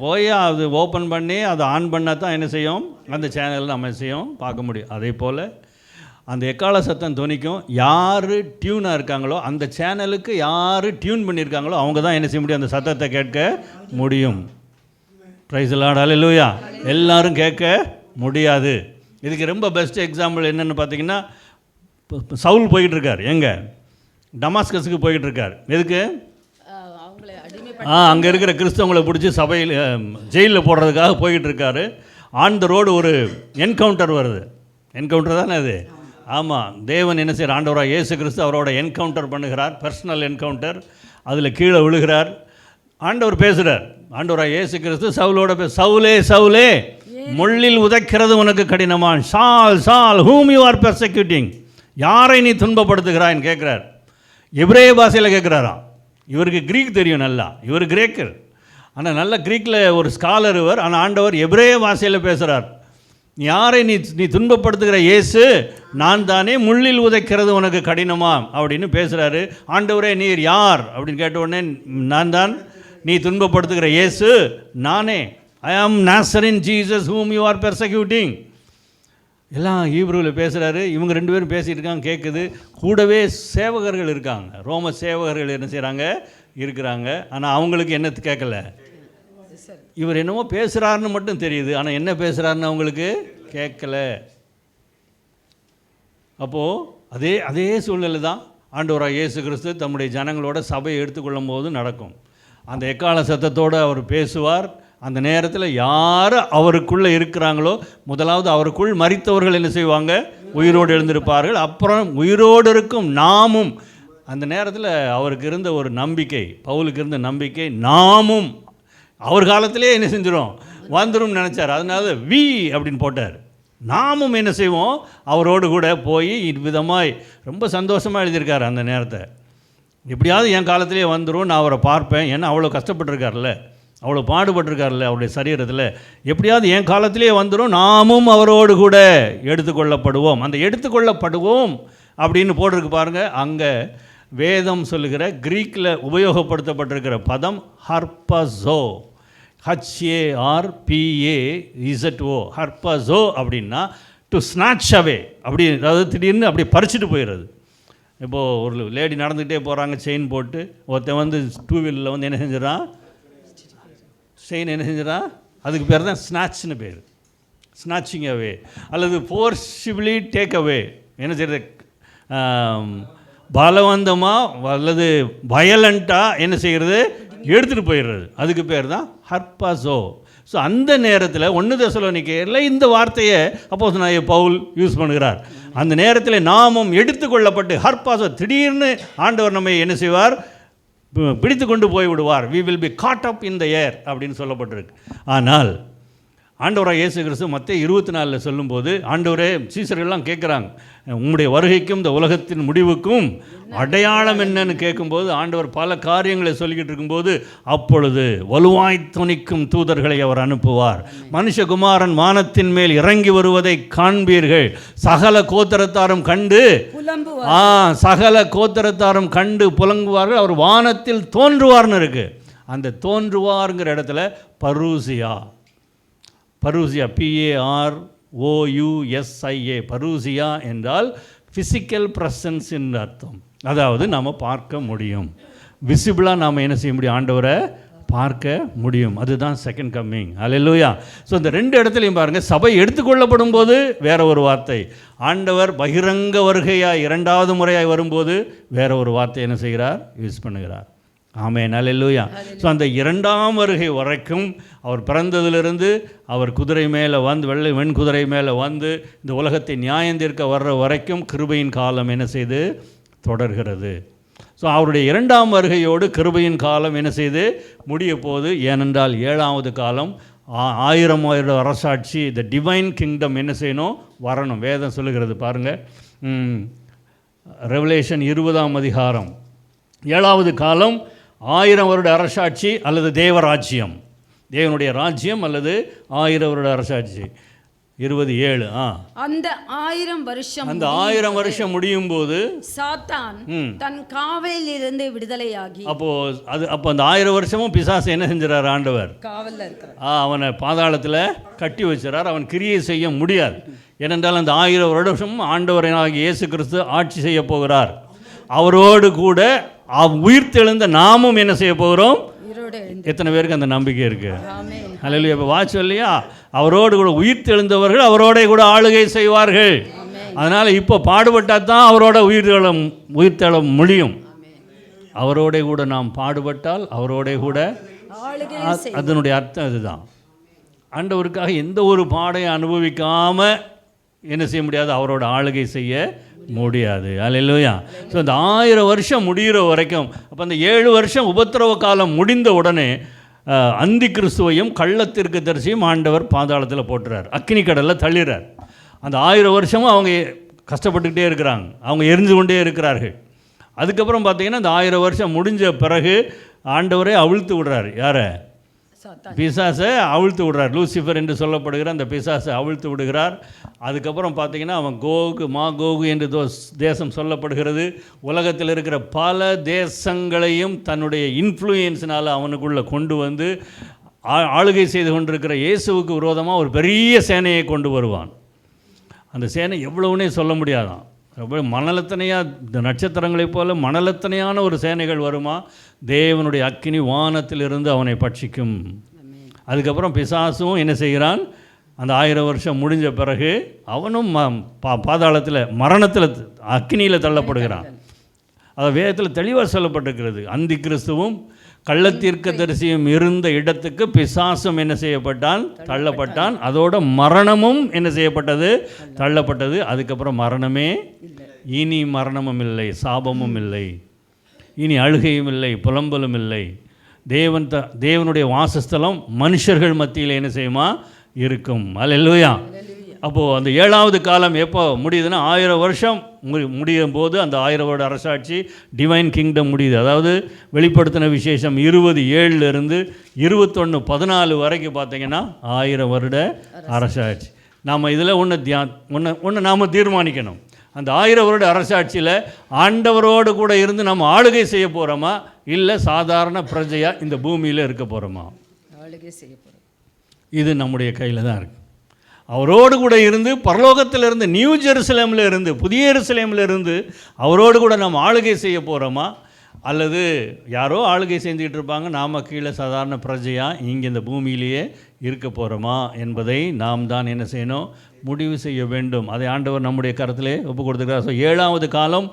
போய் அது ஓப்பன் பண்ணி அதை ஆன் பண்ணால் தான் என்ன செய்யும்? அந்த சேனலில் நம்ம செய்யும் பார்க்க முடியும். அதே போல் அந்த எக்கால சத்தம் துணிக்கும். யார் டியூனாக இருக்காங்களோ, அந்த சேனலுக்கு யார் டியூன் பண்ணியிருக்காங்களோ அவங்க தான் என்ன செய்ய முடியும்? அந்த சத்தத்தை கேட்க முடியும். பிரைஸ் தி லார்ட், அல்லேலூயா. எல்லாரும் கேட்க முடியாது. இதுக்கு ரொம்ப பெஸ்ட் எக்ஸாம்பிள் என்னென்னு பார்த்தீங்கன்னா, சவுல் போயிட்டுருக்கார். எங்கே? டமாஸ்கஸுக்கு போயிட்டுருக்கார். எதுக்கு? அங்கே இருக்கிற கிறிஸ்தவங்களை பிடிச்சி சபையில் ஜெயிலில் போடுறதுக்காக போய்கிட்டு ஆன் த ரோடு ஒரு என்கவுண்டர் வருது. என்கவுண்டர் தானே அது? ஆமாம். தேவன் என்ன செய்கிறார்? ஆண்டவராக இயேசு கிறிஸ்து அவரோட என்கவுண்டர் பண்ணுகிறார். Personal encounter. அதில் கீழே விழுகிறார். ஆண்டவர் பேசுகிறார். ஆண்டவராக இயேசு கிறிஸ்து சவுலோட சவுலே சவுலே, முள்ளில் உதைக்கிறது உனக்கு கடினமான், சால் சால் whom you are persecuting, யாரை நீ துன்பப்படுத்துகிறான்னு கேட்குறார். எபிரேய பாஷையில் கேட்குறாராம். இவருக்கு கிரீக் தெரியும் நல்லா, இவர் கிரேக்கர். ஆனால் நல்ல க்ரீக்கில் ஒரு ஸ்காலர் இவர். ஆனால் ஆண்டவர் எபிரேய பாஷையில் பேசுகிறார். யாரை நீ துன்பப்படுத்துகிற இயேசு நான் தானே, முள்ளில் உதைக்கிறது உனக்கு கடினமா அப்படின்னு பேசுகிறாரு. ஆண்டவரே நீர் யார் அப்படின்னு கேட்ட உடனே, நான் தான் நீ துன்பப்படுத்துகிற இயேசு நானே. ஐ ஆம் Nazarene Jesus whom you are persecuting. எல்லாம் ஹீப்ரூவில் பேசுகிறாரு. இவங்க 2 பேரும் பேசிகிட்டு இருக்காங்க, கேட்குது. கூடவே சேவகர்கள் இருக்காங்க, ரோம சேவகர்கள் என்ன செய்கிறாங்க, இருக்கிறாங்க. ஆனால் அவங்களுக்கு என்ன கேட்கல. இவர் என்னமோ பேசுகிறாருன்னு மட்டும் தெரியுது, ஆனால் என்ன பேசுகிறாருன்னு அவங்களுக்கு கேட்கல. அப்போது அதே சூழ்நிலை தான் ஆண்டவராக இயேசு கிறிஸ்து தம்முடைய ஜனங்களோட சபையை எடுத்துக்கொள்ளும் போது நடக்கும். அந்த எக்கால சத்தத்தோடு அவர் பேசுவார். அந்த நேரத்தில் யார் அவருக்குள்ளே இருக்கிறாங்களோ, முதலாவது அவருக்குள் மரித்தவர்கள் என்ன செய்வாங்க, உயிரோடு எழுந்திருப்பார்கள். அப்புறம் உயிரோடு இருக்கும் நாமும். அந்த நேரத்தில் அவருக்கு இருந்த ஒரு நம்பிக்கை, பவுலுக்கு இருந்த நம்பிக்கை, நாமும் அவர் காலத்திலே என்ன செஞ்சிடும், வந்துடும் நினச்சார். அதனால வி அப்படின்னு போட்டார். நாமும் என்ன செய்வோம், அவரோடு கூட போய் விதமாய் ரொம்ப சந்தோஷமாக எழுதியிருக்காரு. அந்த நேரத்தை எப்படியாவது என் காலத்திலே வந்துடும், நான் அவரை பார்ப்பேன். ஏன்னா அவ்வளோ கஷ்டப்பட்டுருக்கார்ல, அவ்வளோ பாடுபட்டிருக்கார்ல அவருடைய சரீரத்தில். எப்படியாவது என் காலத்திலே வந்துடும், நாமும் அவரோடு கூட எடுத்துக்கொள்ளப்படுவோம். அந்த எடுத்துக்கொள்ளப்படுவோம் அப்படின்னு போட்டிருக்கு பாருங்கள். அங்கே வேதம் சொல்லுகிற க்ரீக்கில் உபயோகப்படுத்தப்பட்டிருக்கிற பதம் ஹர்பஸோ, HARPAZO. ஹர்பஸோ அப்படின்னா டு ஸ்நாட்ச் அவே, அப்படி, அதாவது திடீர்னு அப்படி பறிச்சுட்டு போயிடுறது. இப்போது ஒரு லேடி நடந்துக்கிட்டே போகிறாங்க, செயின் போட்டு. ஒருத்தன் வந்து 2 வீலரில் வந்து என்ன செஞ்சிடறான், செயின் என்ன செஞ்சிடறான், அதுக்கு பேர் தான் ஸ்நாட்ச்னு பேர், ஸ்நாச்சிங் அவே. அல்லது ஃபோர்ஸிபிளி டேக் அவே, என்ன செய்கிறது, பலவந்தமாக அல்லது வயலண்ட்டாக என்ன செய்கிறது, எடுத்துகிட்டு போயிடுறது. அதுக்கு பேர் தான் ஹர்பஸோ. ஸோ அந்த நேரத்தில் 1 தெசலோனிக்கேயரில் இந்த வார்த்தையை அப்போஸ்தலனாகிய பவுல் யூஸ் பண்ணுகிறார். அந்த நேரத்தில் நாமும் எடுத்துக்கொள்ளப்பட்டு ஹர்பஸோ, திடீர்னு ஆண்டவர் நம்மை என்ன செய்வார், பிடித்து கொண்டு போய் விடுவார். we will be caught up in the air அப்படின்னு சொல்லப்பட்டிருக்கு. ஆனால் ஆண்டவராக இயேசு கிறிஸ்து மத்தேயு 24 சொல்லும்போது, ஆண்டவரே, சீசர்கள்லாம் கேட்குறாங்க, உம்முடைய வருகைக்கும் இந்த உலகத்தின் முடிவுக்கும் அடையாளம் என்னன்னு கேட்கும்போது, ஆண்டவர் பல காரியங்களை சொல்லிக்கிட்டு இருக்கும்போது, அப்பொழுது வலுவாய் துணிக்கும் தூதர்களை அவர் அனுப்புவார், மனுஷகுமாரன் வானத்தின் மேல் இறங்கி வருவதை காண்பீர்கள், சகல கோத்திரத்தாரும் கண்டு சகல கோத்திரத்தாரும் கண்டு புலங்குவார்கள், அவர் வானத்தில் தோன்றுவார்னு இருக்கு. அந்த தோன்றுவார்ங்கிற இடத்துல பரூசியா, பரூசியா, PAROUSIA, பரூசியா என்றால் ஃபிசிக்கல் ப்ரெசன்ஸ் என்று அர்த்தம். அதாவது நாம் பார்க்க முடியும், விசிபிளாக நாம் என்ன செய்ய முடியும், ஆண்டவரை பார்க்க முடியும். அதுதான் செகண்ட் கம்மிங். அல்லேலூயா. ஸோ இந்த 2 இடத்துலையும் பாருங்கள், சபை எடுத்துக்கொள்ளப்படும் போது வேற ஒரு வார்த்தை, ஆண்டவர் பகிரங்க வருகையாய் 2வது முறையாய் வரும்போது வேற ஒரு வார்த்தை என்ன செய்கிறார், யூஸ் பண்ணுகிறார். ஆமென், அல்லேலூயா. ஸோ அந்த 2ஆம் வருகை வரைக்கும் அவர் பிறந்ததிலிருந்து அவர் குதிரை மேலே வந்து, வெண்குதிரை மேலே வந்து இந்த உலகத்தை நியாயந்தீர்க்க வர்ற வரைக்கும் கிருபையின் காலம் என்ன செய்து தொடர்கிறது. ஸோ அவருடைய 2ஆம் வருகையோடு கிருபையின் காலம் என்ன செய்து முடிய போகுது. ஏனென்றால் 7வது காலம் 1000 அரசாட்சி, த டிவைன் கிங்டம் என்ன செய்யணும், வரணும். வேதம் சொல்லுகிறது பாருங்கள், ரெவலேஷன் 20ஆம் அதிகாரம் 7வது காலம் 1000 வருட அரசாட்சி அல்லது தேவராஜ்யம், தேவனுடைய ராஜ்யம் அல்லது 1000 வருட அரசாட்சி. 27. அந்த 1000 வருஷம் முடியும் போது சாத்தான் தன் காவலில் இருந்து விடுதலையாகி, அப்போ அந்த 1000 வருஷமும் பிசாசு என்ன செஞ்சார், ஆண்டவர் காவல்ல இருக்கிறார், அவனை பாதாளத்தில் கட்டி வச்சார். அவன் கிரியை செய்ய முடியாது. ஏனென்றால் அந்த 1000 வருஷமும் ஆண்டவராகிய இயேசு கிறிஸ்து ஆட்சி செய்ய போகிறார். அவரோடு கூட உயிர்த்தெழுந்த நாமும் என்ன செய்ய போகிறோம். எத்தனை பேருக்கு அந்த நம்பிக்கை இருக்கு? அல்லேலூயா. இப்போ வாட்ச் இல்லையா, அவரோடு கூட உயிர்த்தெழுந்தவர்கள் அவரோட கூட ஆளுகை செய்வார்கள். அதனால் இப்போ பாடுபட்டால் தான் அவரோட உயிர்த்தெழ முடியும். அவரோட கூட நாம் பாடுபட்டால் அவரோட கூட, அதனுடைய அர்த்தம் அதுதான். ஆண்டவருக்காக எந்த ஒரு பாடையும் அனுபவிக்காமல் என்ன செய்ய முடியாது, அவரோட ஆளுகை செய்ய முடியாது. அல்லேலூயா. ஸோ இந்த 1000 வருஷம் முடிகிற வரைக்கும், அப்போ அந்த 7 வருஷம் உபத்திரவ காலம் முடிந்த உடனே அந்தி கிறிஸ்துவையும் கள்ளத்திற்கு தரிசியும் ஆண்டவர் பாதாளத்தில் போட்டுறார், அக்கினி கடலில் தள்ளிறார். அந்த 1000 வருஷமும் அவங்க கஷ்டப்பட்டுக்கிட்டே இருக்கிறாங்க, அவங்க எரிஞ்சு கொண்டே இருக்கிறார்கள். அதுக்கப்புறம் பார்த்தீங்கன்னா இந்த 1000 வருஷம் முடிஞ்ச பிறகு ஆண்டவரே அவிழ்த்து விடுறாரு. யாரை? பிசாசை அவிழ்த்து விடுறார். லூசிஃபர் என்று சொல்லப்படுகிற அந்த பிசாசை அவிழ்த்து விடுகிறார். அதுக்கப்புறம் பார்த்தீங்கன்னா அவன் கோகு மாகோகு என்று தேசம் சொல்லப்படுகிறது. உலகத்தில் இருக்கிற பல தேசங்களையும் தன்னுடைய இன்ஃப்ளூயன்ஸினால் அவனுக்குள்ளே கொண்டு வந்து ஆளுகை செய்து கொண்டிருக்கிற இயேசுவுக்கு விரோதமாக ஒரு பெரிய சேனையை கொண்டு வருவான். அந்த சேனை எவ்வளவுனே சொல்ல முடியாதான். ரொம்ப மணலத்தனையாக, இந்த நட்சத்திரங்களைப் போல மணலத்தனையான ஒரு சேனைகள் வருமா. தேவனுடைய அக்கினி வானத்திலிருந்து அவனை பட்சிக்கும். அதுக்கப்புறம் பிசாசும் என்ன செய்கிறான்? அந்த 1000 வருஷம் முடிஞ்ச பிறகு அவனும் பாதாளத்தில், மரணத்தில், அக்கினியில் தள்ளப்படுகிறான். அது வேதத்தில் தெளிவாக சொல்லப்பட்டிருக்கிறது. அந்தி கிறிஸ்துவும் கள்ளத்தீர்க்கதரிசியும் இருந்த இடத்துக்கு பிசாசும் என்ன செய்யப்பட்டான்? தள்ளப்பட்டான். அதோட மரணமும் என்ன செய்யப்பட்டது? தள்ளப்பட்டது. அதுக்கப்புறம் மரணமே, இனி மரணமும் இல்லை, சாபமும் இல்லை, இனி அழுகையும் இல்லை, புலம்பலும் இல்லை. தேவனுடைய வாசஸ்தலம் மனுஷர்கள் மத்தியில் என்ன செய்யுமா? இருக்கும். அல்லேலூயா. அப்போது அந்த 7வது காலம் எப்போ முடியுதுன்னா 1000 வருஷம் முடியும் போது அந்த 1000 வருட அரசாட்சி, டிவைன் கிங்டம் முடியுது. அதாவது வெளிப்படுத்தின விசேஷம் 20:7 21:14 வரைக்கும் பார்த்தீங்கன்னா 1000 வருட அரசாட்சி. நாம் இதில் ஒன்று நாம் தீர்மானிக்கணும். அந்த 1000 வருட அரசாட்சியில் ஆண்டவரோடு கூட இருந்து நம்ம ஆளுகை செய்ய போகிறோமா, இல்லை சாதாரண பிரஜையாக இந்த பூமியில் இருக்க போகிறோமா? ஆளுகை செய்ய போகிறோம். இது நம்முடைய கையில் தான் இருக்குது. அவரோடு கூட இருந்து பரலோகத்திலிருந்து, நியூ ஜெருசலேமில் இருந்து, புதிய எருசலேமில் இருந்து அவரோடு கூட நம்ம ஆளுகை செய்ய போகிறோமா, அல்லது யாரோ ஆளுகை செஞ்சுக்கிட்டு இருப்பாங்க, நாம் கீழே சாதாரண பிரஜையாக இங்கே இந்த பூமியிலேயே இருக்க போகிறோமா என்பதை நாம் தான் என்ன செய்யணும்? முடிவு செய்ய வேண்டும். அதை ஆண்டவர் நம்முடைய கருத்திலே ஒப்பு கொடுத்துருக்கார். ஸோ 7வது காலம்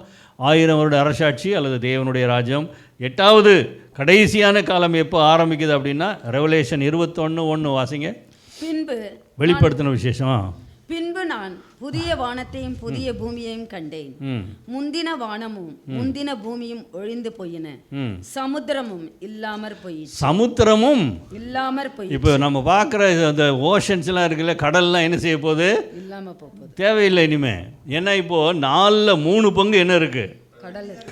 1000 வருட அரசாட்சி அல்லது தேவனுடைய ராஜ்யம். 8வது கடைசியான காலம் எப்போ ஆரம்பிக்குது அப்படின்னா ரெவலேஷன் 21:1 வாசிங்க. பின்பு வெளிப்படுத்தின விசேஷமா. பின்பு நான் புதிய வானத்தையும் புதிய பூமியையும் கண்டேன். முந்தின வானமும் முந்தின பூமியும் ஒழிந்து போயின, சமுத்திரமும் இல்லாமற் போயிற்று. சமுத்திரமும் இல்லாமற் போய். இப்போ நம்ம பார்க்குற அந்த ஓஷன்ஸ்லாம் இருக்குல்ல, கடல்லாம் என்ன செய்ய போகுது? இல்லாமல் போகுது. தேவையில்லை இனிமே. ஏன்னா இப்போது 4/3 பங்கு என்ன இருக்குது?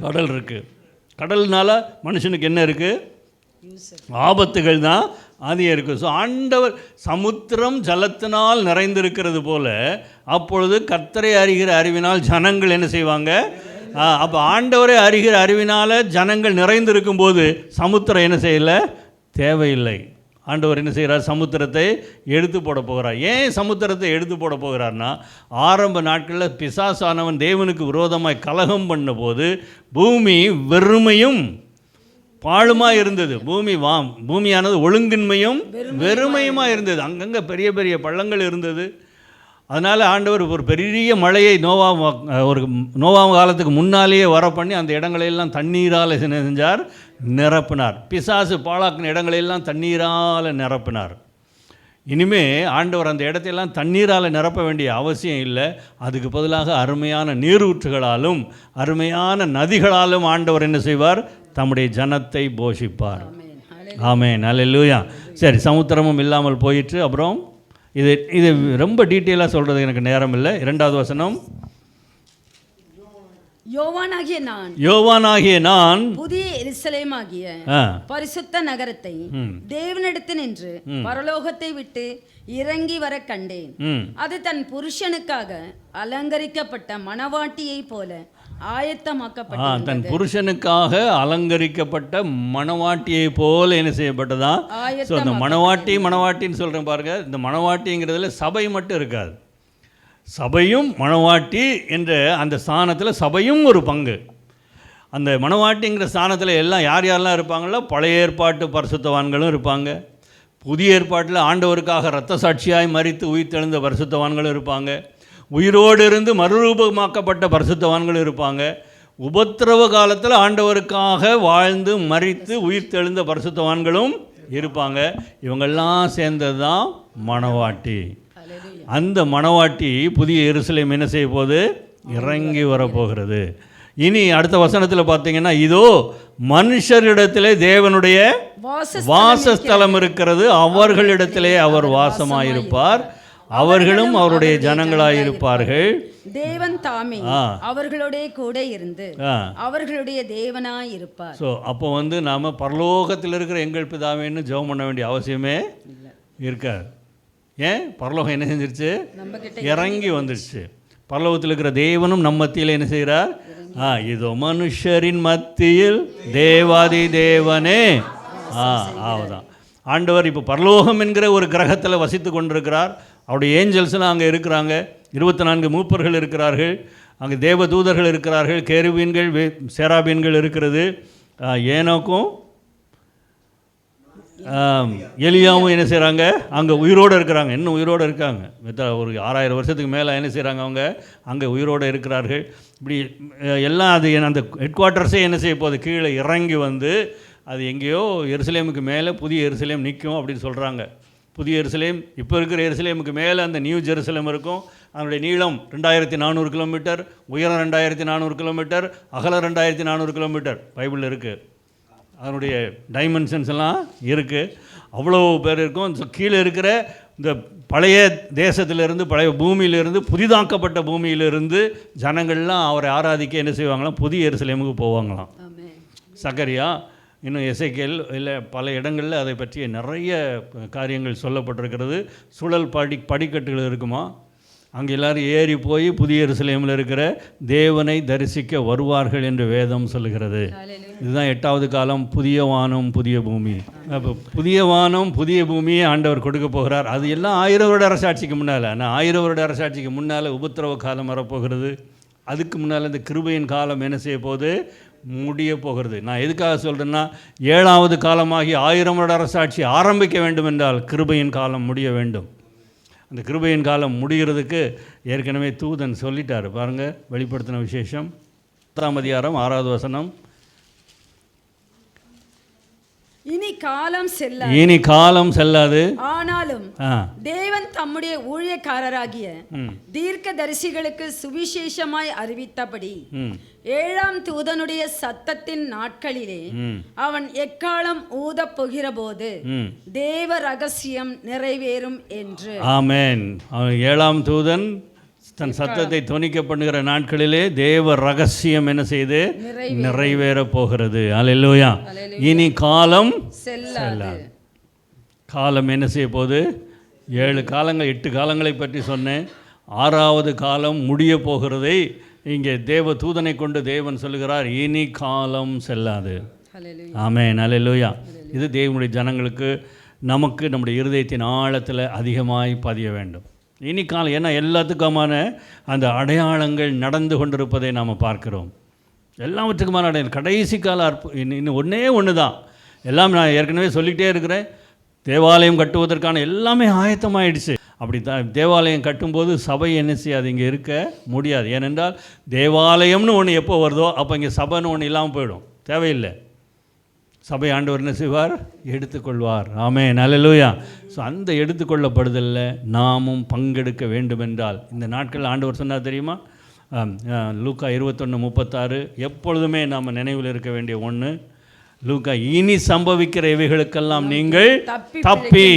கடல் இருக்குது. கடல்னால மனுஷனுக்கு என்ன இருக்குது? ஆபத்துகள் தான் அதிகம் இருக்குது. ஸோ ஆண்டவர் சமுத்திரம் ஜலத்தினால் நிறைந்திருக்கிறது போல அப்பொழுது கர்த்தரை அறிகிற அறிவினால் ஜனங்கள் என்ன செய்வாங்க? அப்போ ஆண்டவரை அறிகிற அறிவினால் ஜனங்கள் நிறைந்திருக்கும் போது சமுத்திரம் என்ன செய்யலை? தேவையில்லை. ஆண்டவர் என்ன செய்கிறார்? சமுத்திரத்தை எடுத்து போட போகிறார். ஏன் சமுத்திரத்தை எடுத்து போட போகிறார்னா, ஆரம்ப நாட்களில் பிசாசானவன் தேவனுக்கு விரோதமாய் கலகம் பண்ண போது பூமி வெறுமையும் பாழுமாக இருந்தது. பூமியானது ஒழுங்கின்மையும் வெறுமையுமாக இருந்தது. அங்கங்கே பெரிய பெரிய பள்ளங்கள் இருந்தது. அதனால் ஆண்டவர் ஒரு பெரிய மழையை நோவா காலத்துக்கு முன்னாலேயே வர பண்ணி அந்த இடங்களெல்லாம் தண்ணீரால் செஞ்சார், நிரப்பினார். பிசாசு பாழாக்கின இடங்களெல்லாம் தண்ணீரால் நிரப்பினார். இனிமே ஆண்டவர் அந்த இடத்தையெல்லாம் தண்ணீரால் நிரப்ப வேண்டிய அவசியம் இல்லை. அதுக்கு பதிலாக அருமையான நீரூற்றுகளாலும் அருமையான நதிகளாலும் ஆண்டவர் என்ன செய்வார்? தம்முடைய ஜனத்தை போஷிப்பார். ஆமென். அல்லேலூயா. சரி, சமுத்திரமும் இல்லாமல் போயிற்று. அப்புறம் இது ரொம்ப டீட்டெயிலாக சொல்கிறது எனக்கு நேரம் இல்லை. 2வது வசனம். யோவானாகிய நான் புதிய எருசலேமாகிய பரிசுத்த நகரத்தை தேவனிடத்தினின்று பரலோகத்தை விட்டு இறங்கி வர கண்டேன். அது தன் புருஷனுக்காக அலங்கரிக்கப்பட்ட மணவாட்டியை போல ஆயத்தமாக்கப்பட்டது. தன் புருஷனுக்காக அலங்கரிக்கப்பட்ட மணவாட்டியை போல என்ன செய்யப்பட்டதா? ஸோ இந்த மணவாட்டின்னு சொல்கிறேன் பாருங்க. இந்த மணவாட்டிங்கிறதுல சபை மட்டும் இருக்காது. சபையும் மணவாட்டி என்ற அந்த ஸ்தானத்தில் சபையும் ஒரு பங்கு. அந்த மணவாட்டிங்கிற ஸ்தானத்தில் எல்லாம் யாரெல்லாம் இருப்பாங்களோ, பழைய ஏற்பாட்டு பரிசுத்தவான்களும் இருப்பாங்க, புதிய ஏற்பாட்டில் ஆண்டவருக்காக இரத்த சாட்சியாய் மரித்து உயிர்த்தெழுந்த பரிசுத்தவான்களும் இருப்பாங்க, உயிரோடு இருந்து மறுரூபமாக்கப்பட்ட பரிசுத்தவான்களும் இருப்பாங்க, உபத்திரவ காலத்தில் ஆண்டவருக்காக வாழ்ந்து மரித்து உயிர்த்தெழுந்த பரிசுத்தவான்களும் இருப்பாங்க. இவங்கெல்லாம் சேர்ந்தது தான் மணவாட்டி. அந்த மணவாட்டி புதிய எருசலேம் என்ன செய்ய போகுது? இறங்கி வரப்போகிறது. இனி அடுத்த வசனத்தில் பார்த்தீங்கன்னா, இதோ மனுஷரிடத்திலே தேவனுடைய வாசஸ்தலம் இருக்கிறது, அவர்களிடத்திலே அவர் வாசமாயிருப்பார். அவர்களும் அவருடைய ஜனங்களாயிருப்பார்கள். தேவன் தாமே அவர்களுடைய கூட இருந்து அவர்களுடைய தேவனாய் இருப்பார். ஸோ அப்போ நாம் பரலோகத்தில் இருக்கிற எங்கள் பிதாவேன்னு ஜெபம் பண்ண வேண்டிய அவசியமே இருக்காது. ஏன்? பரலோகம் என்ன செஞ்சிருச்சு? இறங்கி வந்துடுச்சு. பரலோகத்தில் இருக்கிற தேவனும் நம்ம மத்தியில் என்ன செய்கிறார்? இதோ மனுஷரின் மத்தியில் தேவாதி தேவனே. ஆவதான் ஆண்டவர் இப்போ பரலோகம் என்கிற ஒரு கிரகத்தில் வசித்து கொண்டிருக்கிறார். அவருடைய ஏஞ்சல்ஸ்லாம் அங்கே இருக்கிறாங்க. 24 மூப்பர்கள் இருக்கிறார்கள். அங்கே தேவ தூதர்கள் இருக்கிறார்கள். கேருபீன்கள், சேராபீன்கள் இருக்கிறது. ஏனோக்கும் எலியாவும் என்ன செய்கிறாங்க? அங்கே உயிரோடு இருக்கிறாங்க. இன்னும் உயிரோடு இருக்காங்க. ஒரு 6000 வருஷத்துக்கு மேலே என்ன செய்கிறாங்க? அவங்க அங்கே உயிரோடு இருக்கிறார்கள். இப்படி எல்லாம் அது அந்த ஹெட் குவார்ட்டர்ஸே என்ன செய்ய போகுது? கீழே இறங்கி வந்து அது எங்கேயோ எருசலேமுக்கு மேலே புதிய எருசலேம் நிற்கும் அப்படின்னு சொல்கிறாங்க. புதிய எருசலேம் இப்போ இருக்கிற எருசலேமுக்கு மேலே அந்த நியூ ஜெருசலேம் இருக்கும். அதனுடைய நீளம் 2400 கிலோமீட்டர், உயரம் 2400 கிலோமீட்டர், அகலம் 2400 கிலோமீட்டர் பைபிளில் இருக்குது. அதனுடைய டைமென்ஷன்ஸ் எல்லாம் இருக்குது. அவ்வளோ பேர் இருக்கும். கீழே இருக்கிற இந்த பழைய தேசத்திலிருந்து, பழைய பூமியிலிருந்து, புதிதாக்கப்பட்ட பூமியிலிருந்து ஜனங்கள்லாம் அவரை ஆராதிக்க என்ன செய்வாங்களாம்? புதிய எருசலேமுக்கு போவாங்களாம். சகரியா, இன்னும் எசேக்கியேல், இல்லை பல இடங்களில் அதை பற்றிய நிறைய காரியங்கள் சொல்லப்பட்டிருக்கிறது. சுழல் படிக்கட்டுகள் இருக்குமா, அங்கே எல்லோரும் ஏறி போய் புதிய எருசலேமில் இருக்கிற தேவனை தரிசிக்க வருவார்கள் என்று வேதம் சொல்லுகிறது. இதுதான் 8வது காலம், புதிய வானம் புதிய பூமி. அப்போ புதிய வானம் புதிய பூமியை ஆண்டவர் கொடுக்க போகிறார். அது எல்லாம் 1000 வருட அரசாட்சிக்கு முன்னால். ஆனால் 1000 வருட அரசாட்சிக்கு முன்னால் உபத்திரவ காலம் வரப்போகிறது. அதுக்கு முன்னால் இந்த கிருபையின் காலம் என்ன செய்ய போகுது? முடிய போகிறது. நான் எதுக்காக சொல்கிறேன்னா, 7வது காலமாகி 1000 வருட அரசாட்சி ஆரம்பிக்க வேண்டும் என்றால் கிருபையின் காலம் முடிய வேண்டும். அந்த கிருபையின் காலம் முடிகிறதுக்கு ஏற்கனவே தூதன் சொல்லிட்டார். பாருங்கள், வெளிப்படுத்தின விசேஷம் 10ஆம் அதிகாரம் 6வது வசனம். இனி காலம் செல்லாது, ஆனாலும் தேவன் தம்முடைய ஊழியக்காரராகிய தீர்க்கதரிசிகளுக்கு சுவிசேஷமாய் அறிவித்தபடி 7ஆம் தூதனுடைய சத்தத்தின் நாட்களிலே அவன் எக்காலம் ஊதப் போகிற போது தேவ ரகசியம் நிறைவேறும் என்று. ஆமென். 7ஆம் தூதன் தன் சத்தத்தை தொனிக்க பண்ணுகிற நாட்களிலே தேவ ரகசியம் என்ன செய்து நிறைவேற போகிறது. அல்லேலூயா. இனி காலம் செல்லாது. காலம் என்ன செய்ய போகுது? 7 காலங்கள் 8 காலங்களை பற்றி சொன்னேன். 6வது காலம் முடிய போகிறதை இங்கே தேவ தூதனை கொண்டு தேவன் சொல்லுகிறார், இனி காலம் செல்லாது. ஆமென். அல்லேலூயா. இது தேவனுடைய ஜனங்களுக்கு, நமக்கு, நம்முடைய இருதயத்தின் ஆழத்தில் அதிகமாய் பதிய வேண்டும். இனி காலம், ஏன்னா எல்லாத்துக்குமான அந்த அடையாளங்கள் நடந்து கொண்டிருப்பதை நாம் பார்க்கிறோம். எல்லாவற்றுக்குமான அடையாளம். கடைசி கால இன்னும் ஒன்று தான். எல்லாம் நான் ஏற்கனவே சொல்லிகிட்டே இருக்கிறேன். தேவாலயம் கட்டுவதற்கான எல்லாமே ஆயத்தமாயிடுச்சு. அப்படி தான் தேவாலயம் கட்டும்போது சபை என்ன செய்யாது? இங்கே இருக்க முடியாது. ஏனென்றால் தேவாலயம்னு ஒன்று எப்போ வருதோ அப்போ இங்கே சபைன்னு ஒன்று இல்லாமல் போயிடும். தேவையில்லை. சபை ஆண்டவர் என்ன செய்வார்? எடுத்துக்கொள்வார். ஆமென். அல்லேலூயா. ஸோ அந்த எடுத்துக்கொள்ளப்படுதலில் நாமும் பங்கெடுக்க வேண்டுமென்றால் இந்த நாட்களில் ஆண்டவர் சொன்னார் தெரியுமா? லூக்கா 21:36 எப்பொழுதுமே நாம் நினைவில் இருக்க வேண்டிய ஒன்று. லூக்கா, இனி சம்பவிக்கிற இவைகளுக்கெல்லாம் நீங்கள் தப்பி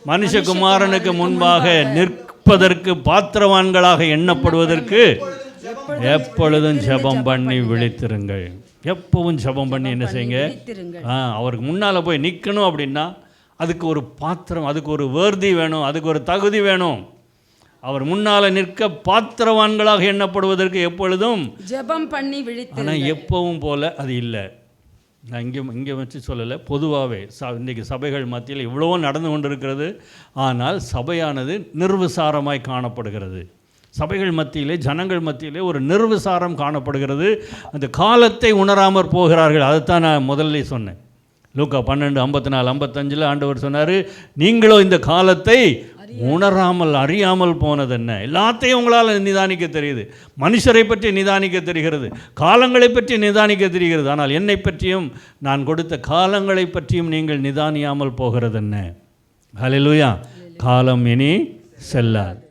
மனுஷகுமாரனுக்கு முன்பாக நிற்பதற்கு பாத்திரவான்களாக எண்ணப்படுவதற்கு எப்பொழுதும் ஜெபம் பண்ணி விழித்திருங்கள். எப்பவும் ஜெபம் பண்ணி என்ன செய்யுங்க? அவருக்கு முன்னால் போய் நிற்கணும் அப்படின்னா அதுக்கு ஒரு பாத்திரம், அதுக்கு ஒரு வேர்தி வேணும், அதுக்கு ஒரு தகுதி வேணும். அவர் முன்னால் நிற்க பாத்திரவான்களாக எண்ணப்படுவதற்கு எப்பொழுதும் ஜெபம் பண்ணி விழித்திருங்கள். ஆனால் எப்பவும் போல அது இல்லை. நான் இங்கே வச்சு சொல்லலை, பொதுவாகவே இன்றைக்கி சபைகள் மத்தியில் இவ்வளோ நடந்து கொண்டிருக்கிறது. ஆனால் சபையானது நிர்விசாரமாய் காணப்படுகிறது. சபைகள் மத்தியிலே, ஜனங்கள் மத்தியிலே ஒரு நிர்விசாரம் காணப்படுகிறது. அந்த காலத்தை உணராமற் போகிறார்கள். அதைத்தான் நான் முதல்ல சொன்னேன். லூக்கா 12:54-55 ஆண்டவர் சொன்னார், நீங்களோ இந்த காலத்தை உணராமல் அறியாமல் போனதென்ன? எல்லாத்தையும் உங்களால் நிதானிக்க தெரியுது. மனுஷரை பற்றி நிதானிக்க தெரிகிறது, காலங்களை பற்றி நிதானிக்க தெரிகிறது. ஆனால் என்னை பற்றியும் நான் கொடுத்த காலங்களை பற்றியும் நீங்கள் நிதானியாமல் போகிறதென்ன? ஹல்லேலூயா. காலம் இனி செல்லாது.